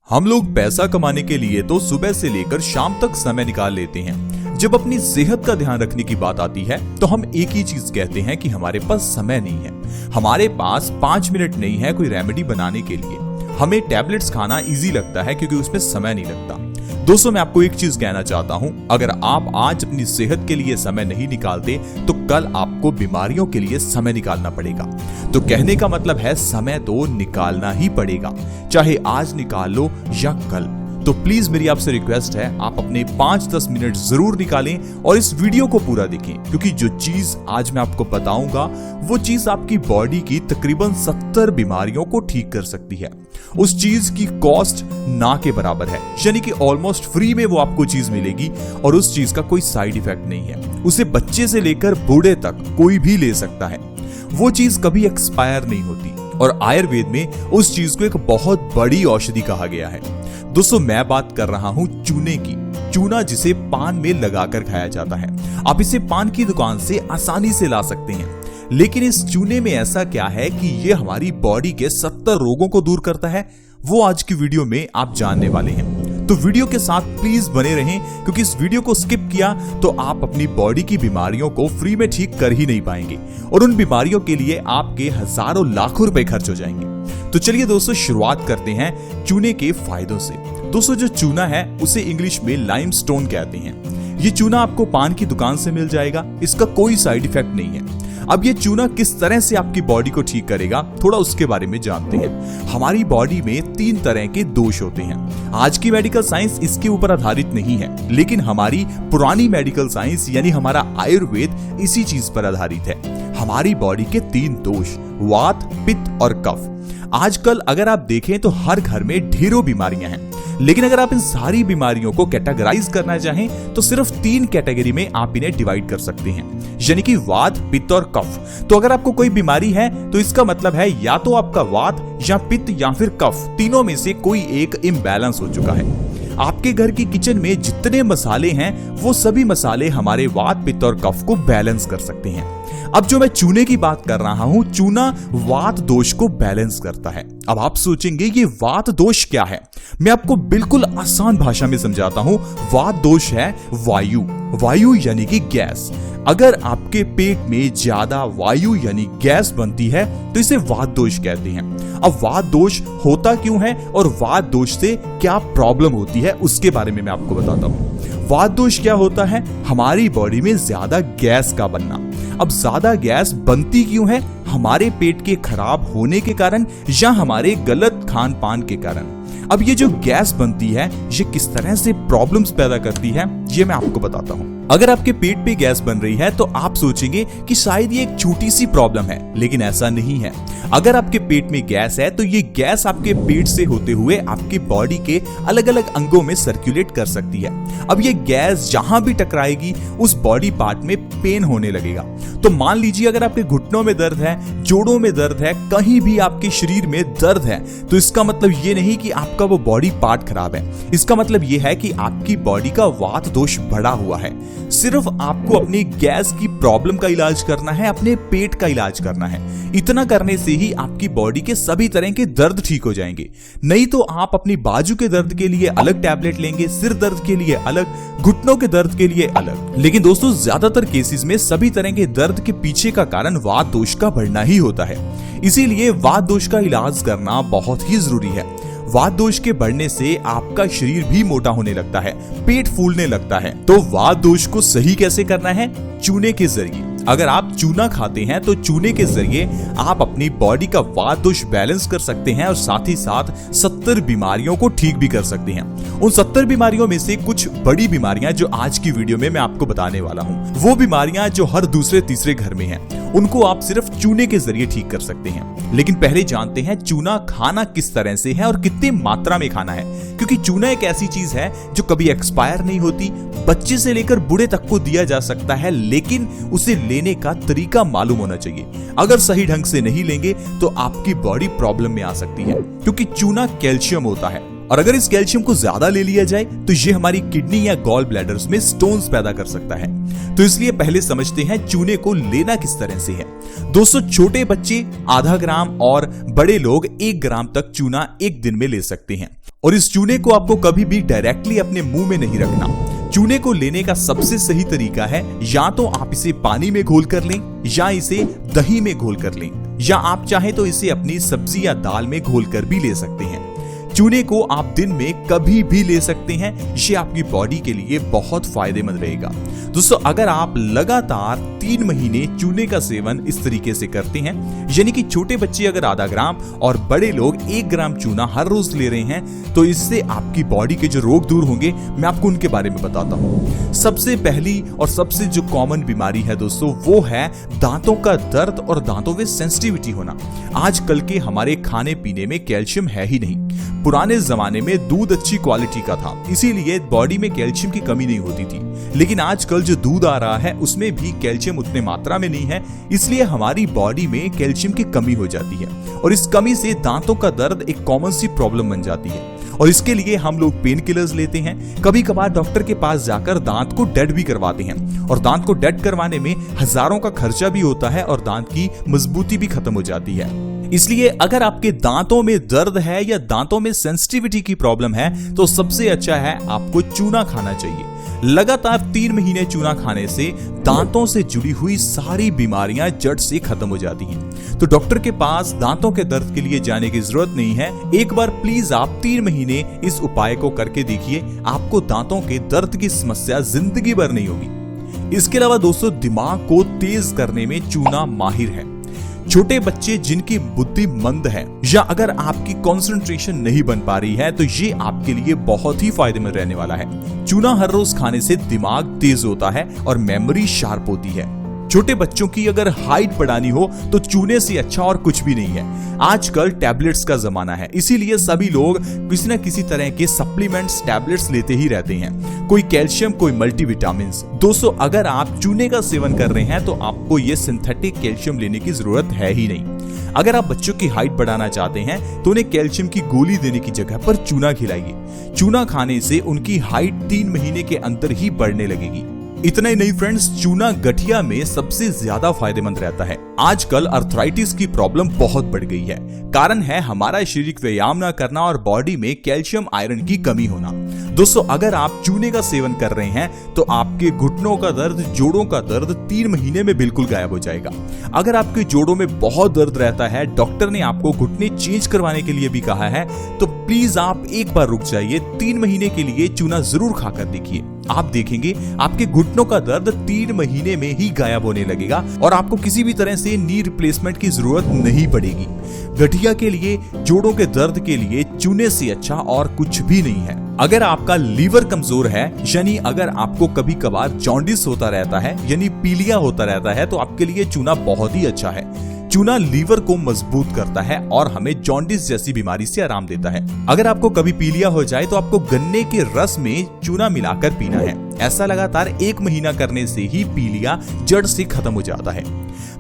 हम लोग पैसा कमाने के लिए तो सुबह से लेकर शाम तक समय निकाल लेते हैं। जब अपनी सेहत का ध्यान रखने की बात आती है तो हम एक ही चीज कहते हैं कि हमारे पास समय नहीं है, हमारे पास 5 मिनट नहीं है कोई रेमेडी बनाने के लिए। हमें टैबलेट्स खाना इजी लगता है क्योंकि उसमें समय नहीं लगता। दोस्तों, मैं आपको एक चीज कहना चाहता हूं, अगर आप आज अपनी सेहत के लिए समय नहीं निकालते तो कल आपको बीमारियों के लिए समय निकालना पड़ेगा। तो कहने का मतलब है समय तो निकालना ही पड़ेगा, चाहे आज निकाल लो या कल। तो प्लीज मेरी आपसे रिक्वेस्ट है, आप अपने 5-10 मिनट जरूर निकालें और इस वीडियो को पूरा देखें, क्योंकि जो चीज आज मैं आपको बताऊंगा वो चीज आपकी बॉडी की तकरीबन 70 बीमारियों को ठीक कर सकती है। उस चीज की कॉस्ट ना के बराबर है, यानी कि ऑलमोस्ट फ्री में वो आपको चीज मिलेगी और उस चीज का कोई साइड इफेक्ट नहीं है। उसे बच्चे से लेकर बूढ़े तक कोई भी ले सकता है। वो चीज कभी एक्सपायर नहीं होती और आयुर्वेद में उस चीज को एक बहुत बड़ी औषधि कहा गया है। दोस्तों, मैं बात कर रहा हूं चूने की। चूना जिसे पान में लगाकर खाया जाता है। आप इसे पान की दुकान से आसानी से ला सकते हैं, लेकिन इस चूने में ऐसा क्या है कि ये हमारी बॉडी के 70 रोगों को दूर करता है, वो आज की वीडियो में आप जानने वाले हैं। तो वीडियो के साथ प्लीज बने रहें, क्योंकि इस वीडियो को स्किप किया तो आप अपनी बॉडी की बीमारियों को फ्री में ठीक कर ही नहीं पाएंगे और उन बीमारियों के लिए आपके हजारों लाखों रुपए खर्च हो जाएंगे। तो चलिए दोस्तों, शुरुआत करते हैं चूने के फायदों से। दोस्तों, जो चूना है उसे इंग्लिश में लाइमस्टोन कहते हैं। ये चूना आपको पान की दुकान से मिल जाएगा, इसका कोई साइड इफेक्ट नहीं है। अब ये चूना किस तरह से आपकी बॉडी को ठीक करेगा, थोड़ा उसके बारे में जानते हैं। हमारी बॉडी में 3 तरह के दोष होते हैं। आज की मेडिकल साइंस इसके ऊपर आधारित नहीं है, लेकिन हमारी पुरानी मेडिकल साइंस यानी हमारा आयुर्वेद इसी चीज पर आधारित है। हमारी बॉडी के 3 दोष, वात, पित्त और कफ। आजकल अगर आप देखें तो हर घर में ढेरों बीमारियां हैं, लेकिन अगर आप इन सारी बीमारियों को कैटेगराइज करना चाहें तो सिर्फ 3 कैटेगरी में आप इन्हें डिवाइड कर सकते हैं, यानी कि वात, पित्त और कफ। तो अगर आपको कोई बीमारी है तो इसका मतलब है या तो आपका वात या पित्त या फिर कफ, तीनों में से कोई एक इम्बैलेंस हो चुका है। आपके घर की किचन में जितने मसाले हैं वो सभी मसाले हमारे वात, पित्त और कफ को बैलेंस कर सकते हैं। अब जो मैं चूने की बात कर रहा हूं, चूना वात दोष को बैलेंस करता है। अब आप सोचेंगे ये वात दोष क्या है? मैं आपको बिल्कुल आसान भाषा में समझाता हूं। वात दोष है वायु यानी कि गैस। अगर आपके पेट में ज्यादा वायु यानी गैस बनती है तो इसे वात दोष कहते हैं। अब वात दोष होता क्यों है और वात दोष से क्या प्रॉब्लम होती है उसके बारे में मैं आपको बताता हूं। वात दोष क्या होता है? हमारी बॉडी में ज्यादा गैस का बनना। अब ज्यादा गैस बनती क्यों है? हमारे पेट के खराब होने के कारण या हमारे गलत खान पान के कारण। अब ये जो गैस बनती है ये किस तरह से प्रॉब्लम्स पैदा करती है ये मैं आपको बताता हूँ। अगर आपके पेट पे गैस बन रही है तो आप सोचेंगे कि शायद ये एक छोटी सी प्रॉब्लम है, लेकिन ऐसा नहीं है। अगर आपके पेट में गैस है तो ये गैस आपके पेट से होते हुए आपकी बॉडी के अलग अलग अंगों में सर्कुलेट कर सकती है। अब ये गैस जहां भी टकराएगी उस बॉडी पार्ट में पेन होने लगेगा। तो मान लीजिए अगर आपके घुटनों में दर्द है, जोड़ों में दर्द है, कहीं भी आपके शरीर में दर्द है, तो इसका मतलब ये नहीं कि आपका वो बॉडी पार्ट खराब है। इसका मतलब ये है कि आपकी बॉडी का वात दोष बढ़ा हुआ है। सिर्फ आपको अपनी गैस की प्रॉब्लम का इलाज करना है, अपने पेट का इलाज करना है। इतना करने से ही आपकी बॉडी के सभी तरह के दर्द ठीक हो जाएंगे। नहीं तो आप अपनी बाजू के दर्द के लिए अलग टैबलेट लेंगे, सिर दर्द के लिए अलग, घुटनों के दर्द के लिए अलग। लेकिन दोस्तों, ज्यादातर केसेस में सभी तरह के दर्द के पीछे का कारण वात दोष का बढ़ना ही होता है। इसीलिए वात दोष का इलाज करना बहुत ही जरूरी है। वात दोष के बढ़ने से आपका शरीर भी मोटा होने लगता है, पेट फूलने लगता है। तो वात दोष को सही कैसे करना है? चूने के जरिए। अगर आप चूना खाते हैं तो चूने के जरिए आप अपनी बॉडी का वात दोष बैलेंस कर सकते हैं और साथ ही साथ 70 बीमारियों को ठीक भी कर सकते हैं। उन 70 बीमारियों में से कुछ बड़ी बीमारियां जो आज की वीडियो में मैं आपको बताने वाला हूं, वो बीमारियां जो हर दूसरे तीसरे घर में हैं, उनको आप सिर्फ चूने के जरिए ठीक कर सकते हैं। लेकिन पहले जानते हैं चूना खाना किस तरह से है और कितनी मात्रा में खाना है, क्योंकि चूना एक ऐसी चीज है जो कभी एक्सपायर नहीं होती। बच्चे से लेकर बूढ़े तक को दिया जा सकता है, लेकिन उसे लेने का तरीका मालूम होना चाहिए। अगर सही ढंग से नहीं लेंगे तो आपकी बॉडी प्रॉब्लम में आ सकती है, क्योंकि चूना कैल्शियम होता है और अगर इस कैल्शियम को ज्यादा ले लिया जाए तो ये हमारी किडनी या गॉल ब्लैडर्स में स्टोन्स पैदा कर सकता है। तो इसलिए पहले समझते हैं चूने को लेना किस तरह से है। दोस्तों, छोटे बच्चे आधा ग्राम और बड़े लोग 1 ग्राम तक चूना एक दिन में ले सकते हैं। और इस चूने को आपको कभी भी डायरेक्टली अपने मुंह में नहीं रखना। चूने को लेने का सबसे सही तरीका है या तो आप इसे पानी में घोल कर लें या इसे दही में घोल कर लें, या आप चाहें तो इसे अपनी सब्जी या दाल में घोल कर भी ले सकते हैं। चूने को आप दिन में कभी भी ले सकते हैं, ये आपकी बॉडी के लिए बहुत फायदेमंद रहेगा। दोस्तों, अगर आप लगातार 3 महीने चूने का सेवन इस तरीके से करते हैं, यानी कि छोटे बच्चे अगर आधा ग्राम और बड़े लोग 1 ग्राम चूना हर रोज ले रहे हैं, तो इससे आपकी बॉडी के जो रोग दूर होंगे, मैं आपको उनके बारे में बताता हूँ। सबसे पहली और सबसे जो कॉमन बीमारी है दोस्तों, वो है दांतों का दर्द और दांतों में सेंसिटिविटी होना। आजकल के हमारे खाने पीने में कैल्शियम है ही नहीं। पुराने जमाने में दूध अच्छी क्वालिटी का था, इसीलिए बॉडी में कैल्शियम की कमी नहीं होती थी। लेकिन आजकल जो दूध आ रहा है उसमें भी कैल्शियम उतने मात्रा में नहीं है, इसलिए हमारी बॉडी में कैल्शियम की कमी हो जाती है और इस कमी से दांतों का दर्द एक कॉमन सी प्रॉब्लम बन जाती है। और इसके लिए हम लोग पेन किलर्स लेते हैं, कभी कभार डॉक्टर के पास जाकर दांत को डेड भी करवाते हैं, और दांत को डेड करवाने में हजारों का खर्चा भी होता है और दांत की मजबूती भी खत्म हो जाती है। इसलिए अगर आपके दांतों में दर्द है या दांतों में सेंसिटिविटी की प्रॉब्लम है, तो सबसे अच्छा है आपको चूना खाना चाहिए। लगातार 3 महीने चूना खाने से दांतों से जुड़ी हुई सारी बीमारियां जड़ से खत्म हो जाती हैं। तो डॉक्टर के पास दांतों के दर्द के लिए जाने की जरूरत नहीं है। एक बार प्लीज आप 3 महीने इस उपाय को करके देखिए, आपको दांतों के दर्द की समस्या जिंदगी भर नहीं होगी। इसके अलावा दोस्तों, दिमाग को तेज करने में चूना माहिर है। छोटे बच्चे जिनकी बुद्धि मंद है या अगर आपकी कंसंट्रेशन नहीं बन पा रही है, तो ये आपके लिए बहुत ही फायदेमंद रहने वाला है। चूना हर रोज खाने से दिमाग तेज होता है और मेमोरी शार्प होती है। छोटे बच्चों की अगर हाइट बढ़ानी हो तो चूने से अच्छा और कुछ भी नहीं है। आजकल टैबलेट्स का जमाना है, इसीलिए सभी लोग किसी न किसी तरह के सप्लीमेंट्स, टैबलेट्स लेते ही रहते हैं, कोई कैल्शियम, कोई मल्टीविटामिन्स। दोस्तों, अगर आप चूने का सेवन कर रहे हैं तो आपको ये सिंथेटिक कैल्शियम लेने की जरूरत है ही नहीं। अगर आप बच्चों की हाइट बढ़ाना चाहते हैं तो उन्हें कैल्शियम की गोली देने की जगह पर चूना खिलाइए। चूना खाने से उनकी हाइट 3 महीने के अंदर ही बढ़ने लगेगी। इतना ही नहीं फ्रेंड्स, चूना गठिया में सबसे ज्यादा फायदेमंद रहता है। आजकल अर्थराइटिस की प्रॉब्लम बहुत बढ़ गई है। कारण है हमारा शारीरिक व्यायाम ना करना और बॉडी में कैल्शियम आयरन की कमी होना। दोस्तों, अगर आप चूने का सेवन कर रहे हैं तो आपके घुटनों का दर्द, जोड़ों का दर्द 3 महीने में बिल्कुल गायब हो जाएगा। अगर आपके जोड़ों में बहुत दर्द रहता है, डॉक्टर ने आपको घुटने चेंज करवाने के लिए भी कहा है, तो प्लीज आप एक बार रुक जाइए। 3 महीने के लिए चूना जरूर खाकर देखिए। आप देखेंगे आपके घुटनों का दर्द 3 महीने में ही गायब होने लगेगा और आपको किसी भी तरह से नी रिप्लेसमेंट की जरूरत नहीं पड़ेगी। गठिया के लिए, जोड़ों के दर्द के लिए चूने से अच्छा और कुछ भी नहीं है। अगर आपका लीवर कमजोर है, यानी अगर आपको कभी कभार जॉन्डिस होता रहता है, यानी पीलिया होता रहता है, तो आपके लिए चूना बहुत ही अच्छा है। चूना लीवर को मजबूत करता है और हमें जॉन्डिस जैसी बीमारी से आराम देता है। अगर आपको कभी पीलिया हो जाए तो आपको गन्ने के रस में चूना मिलाकर पीना है। ऐसा लगातार 1 महीना करने से ही पीलिया जड़ से खत्म हो जाता है।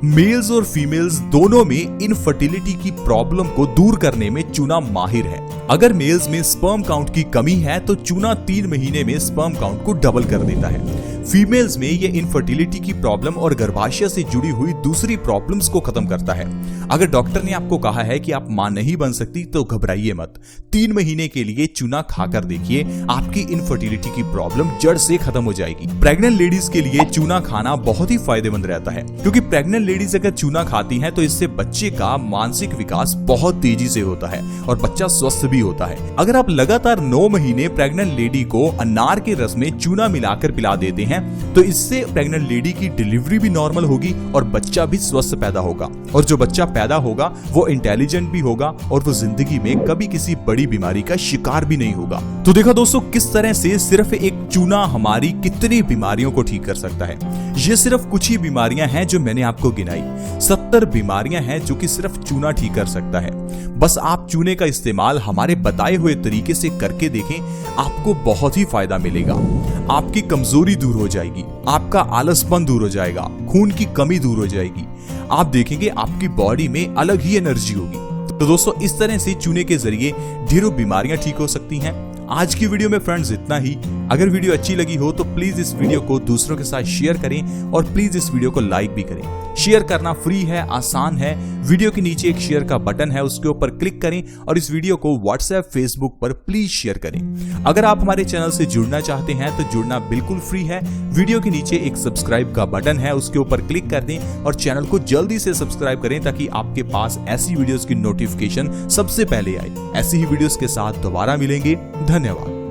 मेल्स और फीमेल्स दोनों में इनफर्टिलिटी की प्रॉब्लम को दूर करने में चूना माहिर है। अगर मेल्स में स्पर्म काउंट की कमी है तो चूना 3 महीने में स्पर्म काउंट को डबल कर देता है। फीमेल्स में ये इनफर्टिलिटी की प्रॉब्लम और गर्भाशय से जुड़ी हुई दूसरी प्रॉब्लम्स को खत्म करता है। अगर डॉक्टर ने आपको कहा है कि आप मां नहीं बन सकती तो घबराइए मत। 3 महीने के लिए चूना खाकर देखिए, आपकी इनफर्टिलिटी की प्रॉब्लम जड़ से खत्म हो जाएगी। प्रेग्नेंट लेडीज के लिए चूना खाना बहुत ही फायदेमंद रहता है, क्योंकि प्रेग्नेंट लेडीज अगर चूना खाती हैं तो इससे बच्चे का मानसिक विकास बहुत तेजी से होता है और बच्चा स्वस्थ भी होता है। अगर आप लगातार 9 महीने प्रेग्नेंट लेडी को अनार के रस में चूना मिलाकर पिला देते हैं तो इससे प्रेग्नेंट लेडी की डिलीवरी भी नॉर्मल होगी और बच्चा भी स्वस्थ पैदा होगा। और जो बच्चा पैदा होगा वो इंटेलिजेंट भी होगा और वो जिंदगी में कभी किसी बड़ी बीमारी का शिकार भी नहीं होगा। तो देखो दोस्तों, किस तरह से सिर्फ एक चूना हमारी कितनी बीमारियों को ठीक कर सकता है। ये सिर्फ कुछ ही बीमारियां हैं जो मैंने आपको गिनाई। 70 बीमारियां हैं जो कि सिर्फ चूना ठीक कर सकता है। बस आप चूने का इस्तेमाल हमारे बताए हुए तरीके से करके देखें, आपको बहुत ही फायदा मिलेगा। आपकी कमजोरी दूर हो जाएगी, आपका आलसपन दूर हो जाएगा, खून की कमी दूर हो जाएगी। आप देखेंगे आपकी बॉडी में अलग ही एनर्जी होगी। तो दोस्तों, इस तरह से चूने के जरिए ढेरों बीमारियां ठीक हो सकती हैं। आज की वीडियो में फ्रेंड्स इतना ही। अगर वीडियो अच्छी लगी हो तो प्लीज इस वीडियो को दूसरों के साथ शेयर करें और प्लीज इस वीडियो को लाइक भी करें। शेयर करना फ्री है, आसान है। वीडियो के नीचे एक शेयर का बटन है, उसके ऊपर क्लिक करें और इस वीडियो को व्हाट्सएप, फेसबुक पर प्लीज शेयर करें। अगर आप हमारे चैनल से जुड़ना चाहते हैं तो जुड़ना बिल्कुल फ्री है। वीडियो के नीचे एक सब्सक्राइब का बटन है, उसके ऊपर क्लिक कर दें और चैनल को जल्दी से सब्सक्राइब करें ताकि आपके पास ऐसी वीडियोस की नोटिफिकेशन सबसे पहले आए। ऐसी ही वीडियोस के साथ दोबारा मिलेंगे। धन्यवाद।